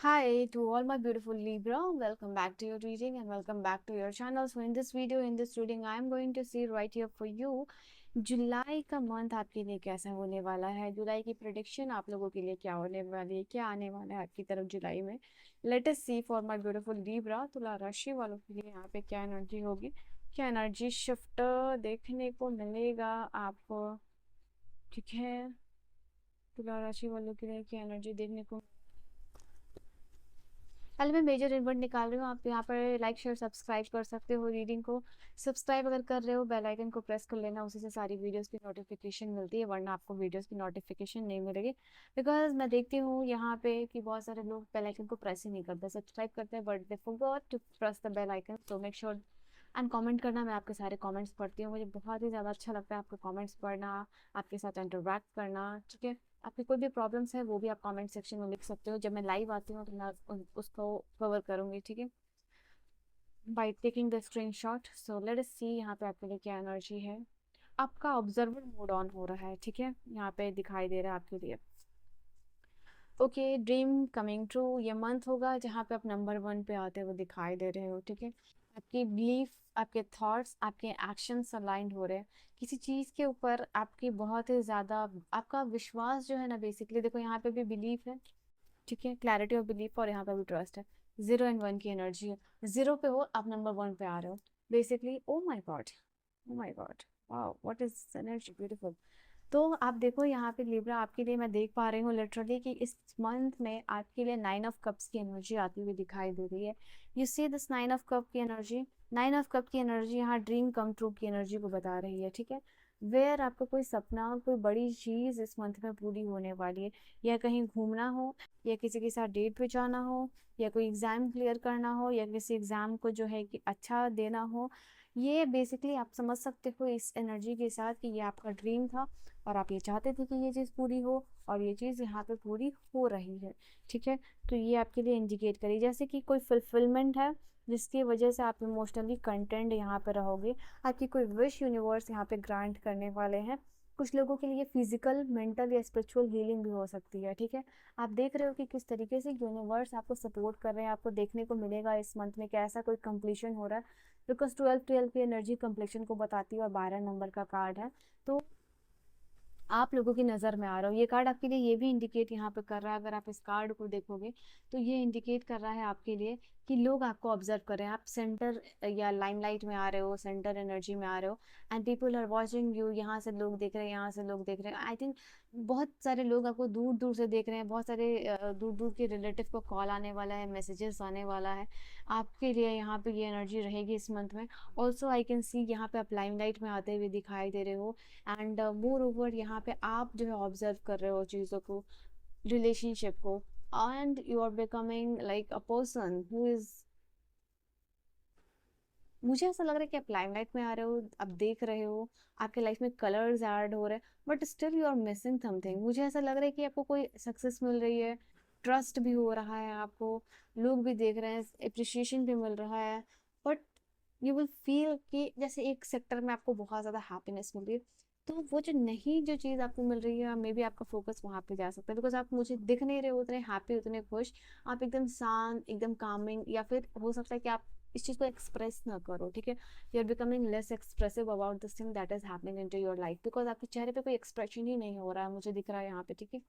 Hi to all my beautiful Libra. Welcome back to your reading and welcome back to your channel. So in this video, in this reading, I am going to see right here for you जुलाई का month आपके लिए कैसा होने वाला है। जुलाई की prediction आप लोगों के लिए क्या होने वाली है, क्या आने वाला है आपकी तरफ जुलाई में। Let us see for my beautiful Libra, तुला राशि वालों के लिए यहाँ पे क्या एनर्जी होगी, क्या एनर्जी शिफ्ट देखने को मिलेगा आपको। ठीक है, तुला राशि वालों के लिए क्या एनर्जी देखने को। पहले मैं मेजर इन्वर्ट निकाल रही हूँ। आप यहाँ पर लाइक शेयर सब्सक्राइब कर सकते हो रीडिंग को। सब्सक्राइब अगर कर रहे हो बेल आइकन को प्रेस कर लेना, उसी से सारी वीडियोस की नोटिफिकेशन मिलती है, वरना आपको वीडियोस की नोटिफिकेशन नहीं मिलेगी। बिकॉज मैं देखती हूँ यहाँ पे कि बहुत सारे लोग बेल आइकन को प्रेस ही नहीं करते, सब्सक्राइब करते हैं but they forgot to press the bell icon. So make sure and comment करना। मैं आपके सारे कमेंट्स पढ़ती हूँ, मुझे बहुत ही ज़्यादा अच्छा लगता है आपके कमेंट्स पढ़ना, आपके साथ इंटरेक्ट करना। ठीक है, आपकी कोई भी प्रॉब्लम्स है वो भी आप कमेंट सेक्शन में लिख सकते हो। जब मैं लाइव आती हूँ तो मैं उसको कवर करूँगी। ठीक है, by taking the screenshot. So let us see यहाँ पे आपके लिए क्या एनर्जी है। आपका ऑब्जर्वर मोड ऑन हो रहा है, ठीक है, यहाँ पे दिखाई दे रहा है आपके लिए। ओके, ड्रीम कमिंग ट्रू ये मंथ होगा जहाँ पे आप नंबर 1 पे आते हुए दिखाई दे रहे हो। ठीक है, आपकी बिलीफ, आपके थॉट्स, आपके एक्शंस अलाइंड हो रहे हैं किसी चीज़ के ऊपर। आपकी बहुत ही ज़्यादा आपका विश्वास जो है ना, बेसिकली देखो यहाँ पे भी बिलीफ है। ठीक है, क्लैरिटी ऑफ बिलीफ, और यहाँ पे भी ट्रस्ट है। 0 और 1 की एनर्जी है। 0 पे हो, आप नंबर 1 पे आ रहे हो basically. Oh my God, oh my God, wow what is energy beautiful. तो आप देखो यहाँ पे लिब्रा, आपके लिए मैं देख पा रही हूँ लिटरली कि इस मंथ में आपके लिए 9 ऑफ कप्स की एनर्जी आती हुई दिखाई दे रही है। You see this 9 of cup की एनर्जी। 9 ऑफ कप की एनर्जी यहाँ ड्रीम कम ट्रू की एनर्जी को बता रही है। ठीक है, वेयर आपका कोई सपना, कोई बड़ी चीज इस मंथ में पूरी होने वाली है। या कहीं घूमना हो, या किसी के साथ डेट पे जाना हो, या कोई एग्जाम क्लियर करना हो, या किसी एग्जाम को जो है कि अच्छा देना हो। ये बेसिकली आप समझ सकते हो इस एनर्जी के साथ कि ये आपका ड्रीम था और आप ये चाहते थे कि ये चीज़ पूरी हो, और ये चीज़ यहाँ पे पूरी हो रही है। ठीक है, तो ये आपके लिए इंडिकेट करी जैसे कि कोई फुलफिलमेंट है, जिसकी वजह से आप इमोशनली कंटेंट यहाँ पे रहोगे। आपकी कोई विश यूनिवर्स यहाँ पे ग्रांट करने वाले हैं। कुछ लोगों के लिए फिजिकल, मेंटल या स्पिरिचुअल हीलिंग भी हो सकती है। ठीक है, आप देख रहे हो कि किस तरीके से यूनिवर्स आपको सपोर्ट कर रहे हैं। आपको देखने को मिलेगा इस मंथ में कैसा कोई कंप्लीशन हो रहा है, बिकॉज 12 की एनर्जी कंप्लीशन को बताती है और 12 नंबर का कार्ड है। तो आप लोगों की नज़र में आ रहा हो। ये कार्ड आपके लिए ये भी इंडिकेट यहाँ पे कर रहा है, अगर आप इस कार्ड को देखोगे तो ये इंडिकेट कर रहा है आपके लिए कि लोग आपको ऑब्जर्व कर रहे हैं। आप सेंटर या लाइमलाइट में आ रहे हो, सेंटर एनर्जी में आ रहे हो, and people are watching you. यहाँ से लोग देख रहे हैं, यहाँ से लोग देख रहे हैं। आई थिंक बहुत सारे लोग आपको दूर दूर से देख रहे हैं। बहुत सारे दूर दूर के रिलेटिव को कॉल आने वाला है, मैसेजेस आने वाला है आपके लिए। यहाँ पे ये एनर्जी रहेगी इस मंथ में। ऑल्सो आई कैन सी यहाँ पे आप लाइमलाइट में आते हुए दिखाई दे रहे हो, एंड मोर ओवर यहाँ पे आप जो है ऑब्जर्व कर रहे हो चीज़ों को, रिलेशनशिप को, and you are becoming like a person who is, मुझे ऐसा लग रहा है कि आप लाइमलाइट में आ रहे हो, आप देख रहे हो, आपके लाइफ में कलर्स ऐड हो रहे हैं, but still you are missing something. मुझे ऐसा लग रहा है कि आपको कोई सक्सेस मिल रही है, ट्रस्ट भी हो रहा है आपको, लोग भी देख रहे हैं, अप्रिसिएशन भी मिल रहा है, बट यू विल फील कि जैसे एक सेक्टर में आपको बहुत ज़्यादा हैप्पीनेस मिल रही है। तो वो जो नहीं, जो चीज़ आपको मिल रही है, मे बी आपका फोकस वहाँ पे जा सकता है, बिकॉज आप मुझे दिख नहीं रहे हो उतने हैप्पी, उतने खुश। आप एकदम शांत, एकदम कामिंग, या फिर हो सकता है कि आप इस चीज़ को एक्सप्रेस ना करो। ठीक है, you are becoming less expressive about this thing that is happening in to your life, because आपके चेहरे पे कोई एक्सप्रेशन ही नहीं हो रहा है, मुझे दिख रहा है यहाँ पे। ठीक है,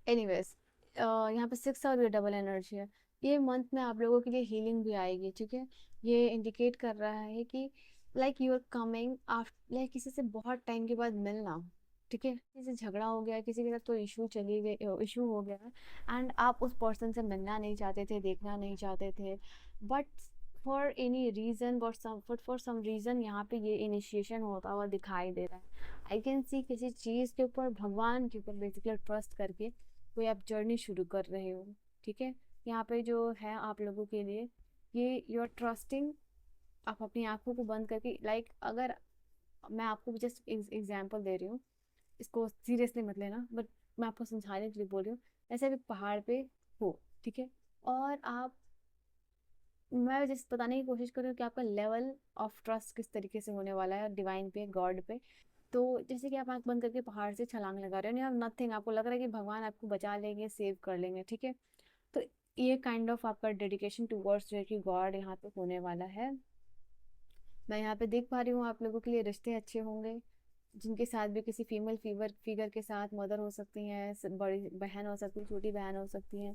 एनीवेज, यहाँ पे 6 और ये डबल एनर्जी है। ये मंथ में आप लोगों के लिए हीलिंग भी आएगी। ठीक है, ये इंडिकेट कर रहा है कि like you are coming after, like किसी से बहुत टाइम के बाद मिलना। ठीक है, किसी से झगड़ा हो गया, किसी के साथ कोई इशू चली गई, इशू हो गया है, एंड आप उस पर्सन से मिलना नहीं चाहते थे, देखना नहीं चाहते थे, but for any reason, for some reason यहाँ पे ये इनिशिएशन होता हुआ दिखाई दे रहा है। आई कैन सी किसी चीज़ के ऊपर, भगवान के ऊपर बेसिकली ट्रस्ट करके कोई आप जर्नी शुरू कर रहे हो। ठीक है, यहाँ पे जो है आप लोगों के लिए, ये यू आर ट्रस्टिंग। आप अपनी आंखों को बंद करके, लाइक अगर मैं आपको जस्ट एग्जांपल दे रही हूँ, इसको सीरियसली मत लेना, बट मैं आपको समझाने के लिए बोल रही हूँ। ऐसे भी पहाड़ पे हो, ठीक है, और आप, मैं जिस बताने की कोशिश कर रही हूँ कि आपका लेवल ऑफ ट्रस्ट किस तरीके से होने वाला है डिवाइन पे, गॉड पे। तो जैसे कि आप आंख बंद करके पहाड़ से छलांग लगा रहे हो, यू हैव नथिंग, आपको लग रहा है कि भगवान आपको बचा लेंगे, सेव कर लेंगे। ठीक है, तो ये काइंड ऑफ आपका डेडिकेशन टूवर्ड्स जो है कि गॉड यहाँ पे होने वाला है। मैं यहाँ पे देख पा रही हूँ आप लोगों के लिए रिश्ते अच्छे होंगे, जिनके साथ भी किसी फीमेल फिगर के साथ, मदर हो सकती हैं, बड़ी बहन हो सकती है, छोटी बहन हो सकती है,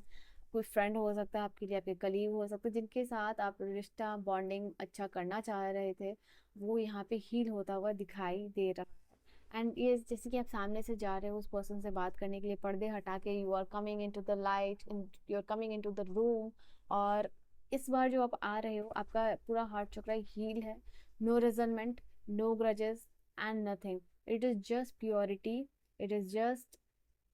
कोई फ्रेंड हो सकता है आपके लिए, आपके कलीग हो सकते हैं, जिनके साथ आप रिश्ता बॉन्डिंग अच्छा करना चाह रहे थे, वो यहाँ पे हील होता हुआ दिखाई दे रहा है। एंड ये जैसे कि आप सामने से जा रहे हो उस पर्सन से बात करने के लिए, पर्दे हटा के you are coming in to the light, you are coming in to the room. और इस बार जो आप आ रहे हो, आपका पूरा हार्ट चक्र हील है। No resentment, no grudges and nothing. It is just purity, it is just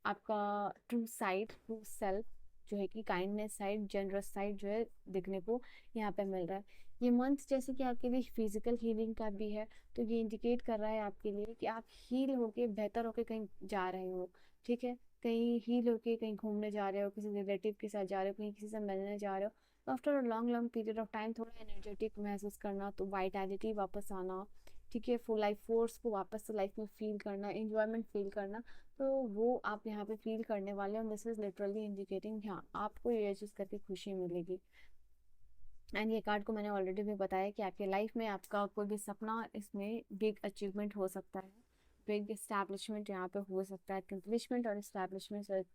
आपका ट्रू साइड, ट्रू सेल्फ जो है कि काइंडनेस साइड, जनरस साइड जो है दिखने को यहाँ पे मिल रहा है। ये मंथ जैसे कि आपके लिए फिजिकल हीलिंग का भी है, तो ये इंडिकेट कर रहा है आपके लिए कि आप हील होके, बेहतर होके कहीं जा रहे हो। ठीक है, कहीं हील होके कहीं घूमने जा रहे हो, किसी रिलेटिव के साथ जा रहे हो, कहीं किसी से मिलने जा रहे हो, तो after a long long period of time थोड़ा एनर्जेटिक महसूस करना, तो वाइटैलिटी वापस आना, ठीक है, फुल लाइफ फोर्स को वापस से लाइफ में फील करना, एंजॉयमेंट फील करना, तो वो आप यहाँ पे फील करने वाले हो। दिस इज लिटरली इंडिकेटिंग हाँ आपको ये चीज़ करके खुशी मिलेगी। एंड ये कार्ड को मैंने ऑलरेडी भी बताया कि आपके लाइफ में आपका कोई भी सपना, इसमें बिग अचीवमेंट हो सकता है, बिग इस्टेब्लिशमेंट यहाँ पे हो सकता है, कंप्लीशमेंट और इस्टेब्लिशमेंट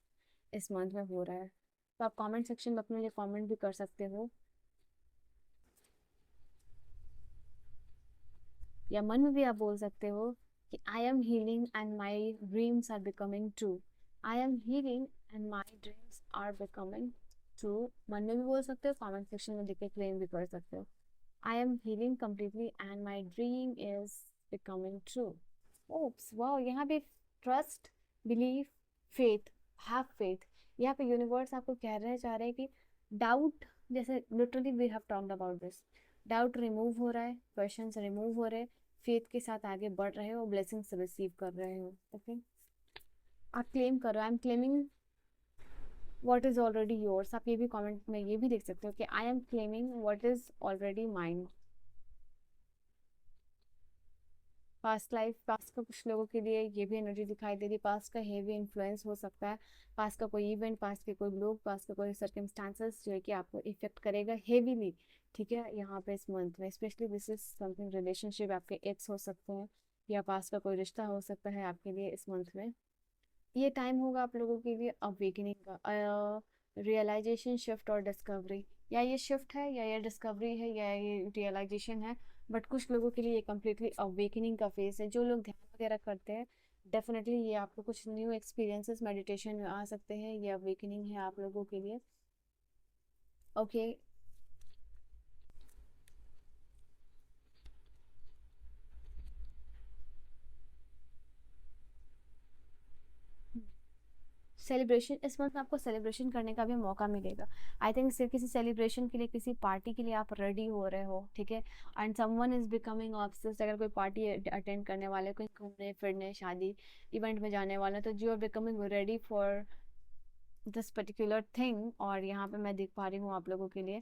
इस मंथ में हो रहा है। तो आप कमेंट सेक्शन में अपने लिए कमेंट भी कर सकते हो, या मन में भी आप बोल सकते हो कि I am healing and my dreams are becoming true. I am healing and my dreams are becoming true. मन में भी बोल सकते हो, कमेंट सेक्शन में लिख के क्लेम भी कर सकते हो। I am healing completely and my dream is becoming true. Oops wow, यहाँ पे trust, believe, faith, have faith. यहाँ पे यूनिवर्स आपको कह रहे चाह रहे हैं कि डाउट, जैसे literally we have talked about this, doubt remove हो रहा है, क्वेश्चंस रिमूव हो रहे हैं, फेथ के साथ आगे बढ़ रहे हो, ब्लेसिंग्स रिसीव कर रहे हो। ओके, आप क्लेम करो, I am claiming what is already yours. आप ये भी कमेंट में ये भी लिख सकते हो कि I M claiming what is already mind. Past life, past का कुछ लोगों के लिए ये भी एनर्जी दिखाई दे रही है, पास्ट का हेवी इन्फ्लुएंस हो सकता है, पास्ट का कोई इवेंट, पास्ट के कोई लोग, पास्ट का कोई सर्कमस्टांसेस जो है कि आपको इफेक्ट करेगा हेवीली। ठीक है, यहाँ पे इस मंथ में specially this is something relationship, आपके एक्स हो सकते हैं, या पास्ट का कोई रिश्ता हो सकता है आपके लिए इस मंथ में। ये टाइम होगा आप लोगों के लिए अवेकनिंग का, रियलाइजेशन, शिफ्ट और डिस्कवरी। या ये शिफ्ट है, या ये डिस्कवरी है, या ये रियलाइजेशन है, बट कुछ लोगों के लिए ये कम्प्लीटली अवेकनिंग का फेज है। जो लोग ध्यान वगैरह करते हैं, डेफिनेटली ये आपको कुछ न्यू एक्सपीरियंसेस मेडिटेशन में आ सकते हैं, ये अवेकनिंग है आप लोगों के लिए। ओके, सेलिब्रेशन, इस मंथ में आपको सेलिब्रेशन करने का भी मौका मिलेगा। आई थिंक सिर्फ किसी सेलिब्रेशन के लिए, किसी पार्टी के लिए आप रेडी हो रहे हो, ठीक है, and someone is becoming obsessed. अगर कोई पार्टी अटेंड करने वाले, कोई घूमने फिरने शादी इवेंट में जाने वाला, तो you are becoming ready for this particular thing. और यहाँ पे मैं देख पा रही हूँ आप लोगों के लिए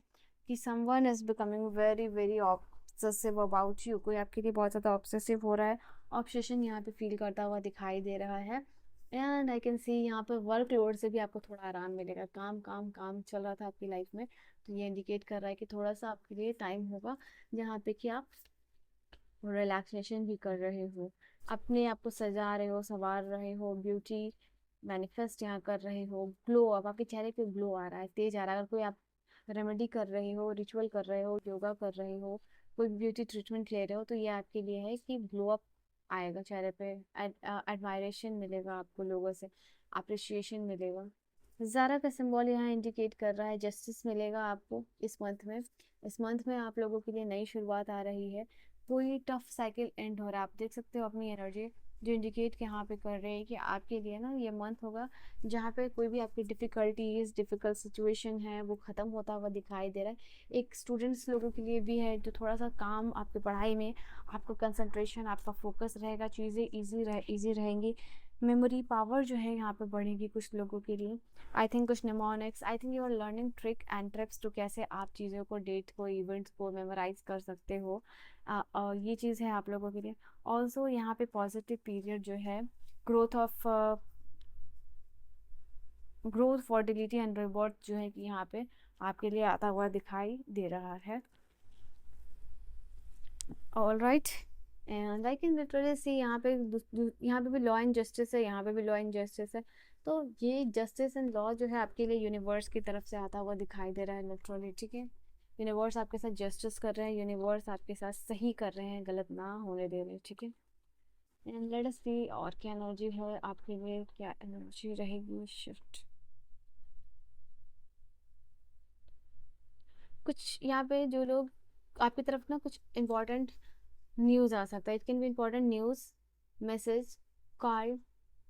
कि someone is becoming very very obsessive about you. कोई आपके लिए बहुत ज़्यादा ऑब्सेसिव हो रहा है, ऑब्सेशन यहाँ पे फील करता हुआ दिखाई दे रहा है। एंड आई कैन सी यहाँ पे वर्क लोड से भी आपको थोड़ा आराम मिलेगा। काम काम काम चल रहा था आपकी लाइफ में, तो ये इंडिकेट कर रहा है कि थोड़ा सा आपके लिए टाइम होगा जहाँ पे कि आप रिलैक्सेशन भी कर रहे हो, अपने आप को सजा रहे हो, संवार रहे हो, ब्यूटी मैनिफेस्ट यहाँ कर रहे हो। ग्लो, अब आपके चेहरे पे ग्लो आ रहा है, तेज आ रहा है। अगर कोई आप रेमेडी कर रहे हो, रिचुअल कर रहे हो, योगा कर रहे हो, कोई ब्यूटी ट्रीटमेंट ले रहे हो, तो ये आपके लिए है कि ग्लो अप आएगा चेहरे पे, एडमायरेशन मिलेगा आपको लोगों से, अप्रिशिएशन मिलेगा। ज़ारा का सिंबल यहाँ इंडिकेट कर रहा है जस्टिस मिलेगा आपको इस मंथ में। इस मंथ में आप लोगों के लिए नई शुरुआत आ रही है, कोई टफ साइकिल एंड हो रहा है। आप देख सकते हो अपनी एनर्जी जो इंडिकेट यहाँ पे कर रहे हैं कि आपके लिए ना ये मंथ होगा जहाँ पे कोई भी आपकी डिफ़िकल्टीज, डिफ़िकल्ट सिचुएशन है, वो ख़त्म होता हुआ दिखाई दे रहा है। एक स्टूडेंट्स लोगों के लिए भी है, जो थोड़ा सा काम आपकी पढ़ाई में, आपका कंसंट्रेशन, आपका फोकस रहेगा, चीज़ें ईजी रहेंगी, मेमोरी पावर जो है यहाँ पे बढ़ेगी कुछ लोगों के लिए। आई थिंक कुछ mnemonics, I think you are learning trick and trips, तो कैसे आप चीज़ों को, डेट को, इवेंट्स को मेमोराइज कर सकते हो। और ये चीज़ है आप लोगों के लिए। ऑल्सो यहाँ पे पॉजिटिव पीरियड जो है, growth of growth, fertility and rebirth जो है कि यहाँ पे आपके लिए आता हुआ दिखाई दे रहा है। All right, and I can literally see यहाँ पे भी लॉ एंड जस्टिस है, यहाँ पे भी लॉ एंड जस्टिस है। तो ये जस्टिस एंड लॉ जो है आपके लिए यूनिवर्स की तरफ से आता हुआ दिखाई दे रहा है लिटरली, ठीक है। यूनिवर्स आपके साथ जस्टिस कर रहे हैं, यूनिवर्स आपके साथ सही कर रहे हैं, गलत ना होने दे रहे, ठीक है। एंड लेट अस सी और क्या एनर्जी है आपके लिए, क्या एनर्जी रहेगी शिफ्ट। कुछ यहाँ पे जो लोग आपकी तरफ ना कुछ इम्पोर्टेंट न्यूज़ आ सकता है, it can be important news, message, call,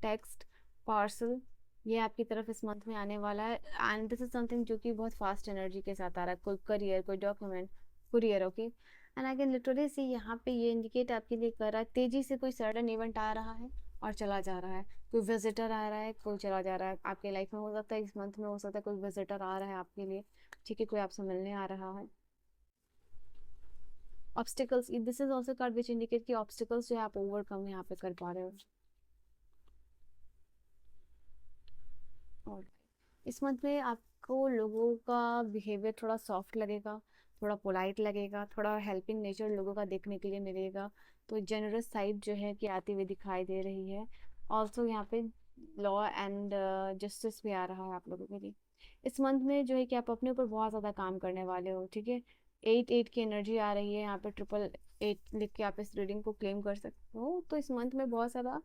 text, parcel, ये आपकी तरफ इस मंथ में आने वाला है। एंड दिस इज समथिंग जो कि बहुत फास्ट एनर्जी के साथ आ रहा है, कोई करियर, कोई document, courier, okay. And I can literally see यहाँ पे ये इंडिकेट आपके लिए कर रहा है तेजी से कोई सडन इवेंट आ रहा है और चला जा रहा है, कोई विजिटर आ रहा है, कोई चला जा रहा है आपके लाइफ में, हो सकता है इस मंथ में, हो सकता है कोई विजिटर आ रहा है आपके लिए, ठीक है, कोई आपसे मिलने आ रहा है। Obstacles, this is also card which indicate कि ऑब्स्टिकल्स जो है आप ओवरकम यहाँ पे कर पा रहे हो। और इस मंथ में आपको लोगों का बिहेवियर थोड़ा सॉफ्ट लगेगा, थोड़ा पोलाइट लगेगा, थोड़ा हेल्पिंग नेचर लोगों का देखने के लिए मिलेगा। तो जेनरस साइड जो है कि आती हुई दिखाई दे रही है। ऑल्सो यहाँ पे लॉ एंड जस्टिस भी आ रहा है आप लोगों के लिए। इस मंथ में जो है कि आप अपने ऊपर बहुत ज़्यादा काम करने वाले हो, ठीक है। 8 8 की एनर्जी आ रही है यहाँ पे, 888 लिख के आप इस रीडिंग को क्लेम कर सकते हो। तो इस मंथ में बहुत ज़्यादा,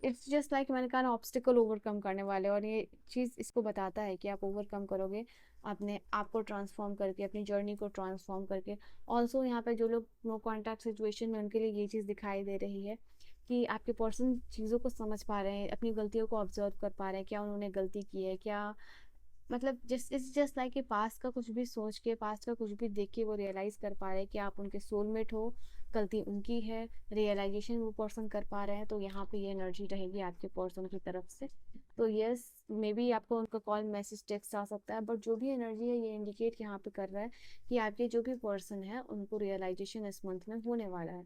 इट्स जस्ट लाइक मैंने कहा ना, ऑब्स्टिकल ओवरकम करने वाले, और ये चीज़ इसको बताता है कि आप ओवरकम करोगे अपने आप को ट्रांसफॉर्म करके, अपनी जर्नी को ट्रांसफॉर्म करके। ऑल्सो यहाँ पे जो लोग नो कॉन्टैक्ट सिचुएशन में, उनके लिए ये चीज़ दिखाई दे रही है कि आपके पर्सन चीज़ों को समझ पा रहे हैं, अपनी गलतियों को ऑब्जर्व कर पा रहे हैं, क्या उन्होंने गलती की है, क्या मतलब जस्ट इट्स जस्ट लाइक कि पास्ट का कुछ भी सोच के, पास्ट का कुछ भी देख के वो रियलाइज कर पा रहे हैं कि आप उनके सोलमेट हो, गलती उनकी है, रियलाइजेशन वो पर्सन कर पा रहे हैं। तो यहाँ पे ये एनर्जी रहेगी आपके पर्सन की तरफ से। तो यस, मे बी आपको उनका कॉल, मैसेज, टेक्स्ट आ सकता है, बट जो भी एनर्जी है ये इंडिकेट यहाँ पे कर रहा है कि आपके जो भी पर्सन है उनको रियलाइजेशन इस मंथ में होने वाला है।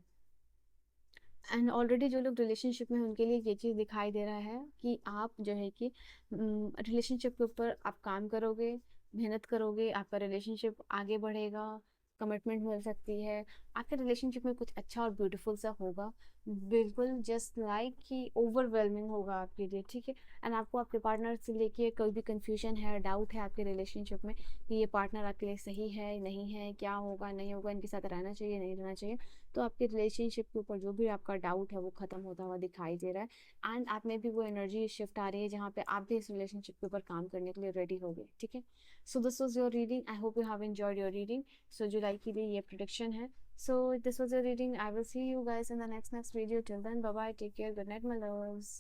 एंड ऑलरेडी जो लोग रिलेशनशिप में हैं, उनके लिए ये चीज़ दिखाई दे रहा है कि आप जो है कि रिलेशनशिप के ऊपर आप काम करोगे, मेहनत करोगे, आपका रिलेशनशिप आगे बढ़ेगा, कमिटमेंट मिल सकती है, आपके रिलेशनशिप में कुछ अच्छा और ब्यूटीफुल सा होगा, बिल्कुल जस्ट लाइक कि ओवरवेलमिंग होगा आपके लिए, ठीक है। एंड आपको आपके पार्टनर से लेके कोई भी कंफ्यूजन है, डाउट है आपके रिलेशनशिप में कि ये पार्टनर आपके लिए सही है नहीं है, क्या होगा नहीं होगा, इनके साथ रहना चाहिए नहीं रहना चाहिए, तो आपके रिलेशनशिप के ऊपर जो भी आपका डाउट है वो खत्म होता हुआ दिखाई दे रहा है। एंड आप में भी वो एनर्जी शिफ्ट आ रही है जहाँ पे आप भी इस रिलेशनशिप के ऊपर काम करने के लिए रेडी हो गए, ठीक है। So this was your reading, I hope you have enjoyed your reading. So जुलाई के लिए ये प्रोडिक्शन है। So this was your reading. I will see you guys in the next video. Till then, bye bye. Take care. Good night, my loves.